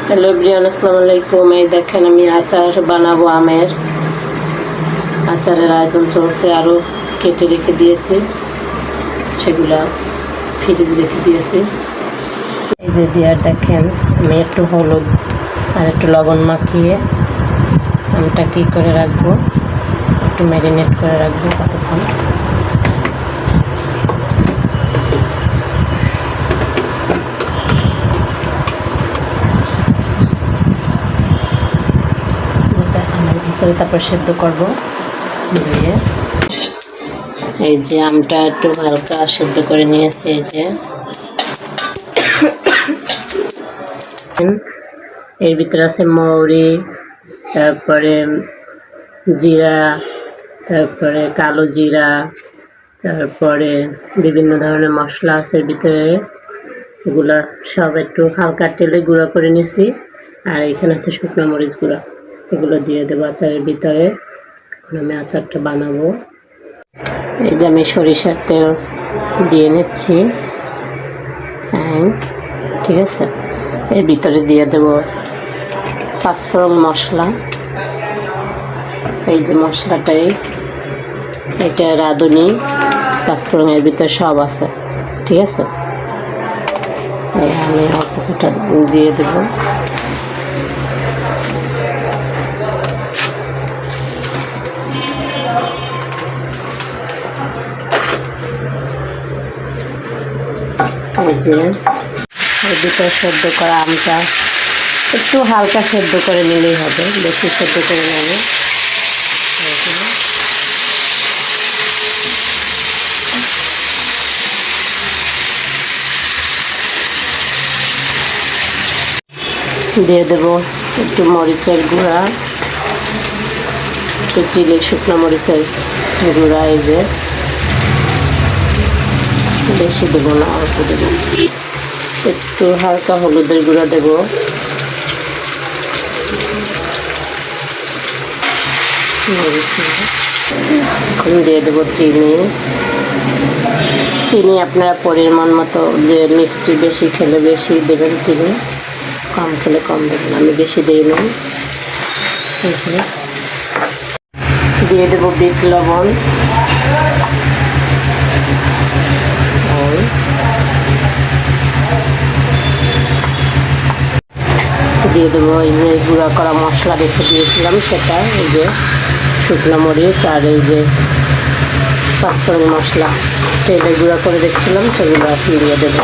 Hello everyone, আসসালামু আলাইকুম। এই দেখেন আমি আচার বানাবো আমের। আচারের আয়োজন চলছে, আরও কেটে রেখে দিয়েছি, সেগুলা ফ্রিজে রেখে দিয়েছি। এই যে ডিয়ার দেখেন, আমি একটু হলুদ আর একটু লবণ মাখিয়ে আমটা কী করে রাখবো, একটু ম্যারিনেট করে রাখবো কতক্ষণ। তারপর সেদ্ধ করবো। এই যে আমটা একটু হালকা সেদ্ধ করে নিয়েছি। এই যে এর ভিতরে আছে মৌরি, তারপরে জিরা, তারপরে কালো জিরা, তারপরে বিভিন্ন ধরনের মশলা আছে এর ভিতরে। এগুলা সব একটু হালকা তেলে গুঁড়া করে নিয়েছি। আর এখানে আছে শুকনো মরিচ গুঁড়া, এগুলো দিয়ে দেবো আচারের ভিতরে। এখন আমি আচারটা বানাবো। এই যে আমি সরিষার তেল দিয়ে নিচ্ছি। হ্যাঁ, ঠিক আছে। এর ভিতরে দিয়ে দেবো পাঁচফোড়ন মশলা। এই যে মশলাটাই, এটা রাঁধুনি পাঁচফোড়নের ভিতরে সব আছে, ঠিক আছে। আমি অল্পটা দিয়ে দেবো। এই যে এর ভিতরে সেদ্ধ করা আমটা একটু হালকা সেদ্ধ করে নিলেই হবে, বেশি সেদ্ধ করে নেবে। দিয়ে দেবো একটু মরিচের গুঁড়া, একটু চিলি শুকনো মরিচের গুঁড়া। এই যে বেশি দেবো না, অল্প দেবো। একটু হালকা হলুদের গুঁড়া দেবো। এখন দিয়ে দেবো চিনি। চিনি আপনারা পরিমাণ মতো, যে মিষ্টি বেশি খেলে বেশি দেবেন চিনি, কম খেলে কম দেবেন। আমি বেশি দিই না। দিয়ে দেবো বিট লবণ। দিয়ে দেবো এই যে গুঁড়া করা মশলা রেখে দিয়েছিলাম সেটা, এই যে শুকনো মরিচ আর এই যে পাঁচফোড়ন মশলা তেলে গুঁড়া করে রেখেছিলাম, সেগুলো এখন দিয়ে দেবো।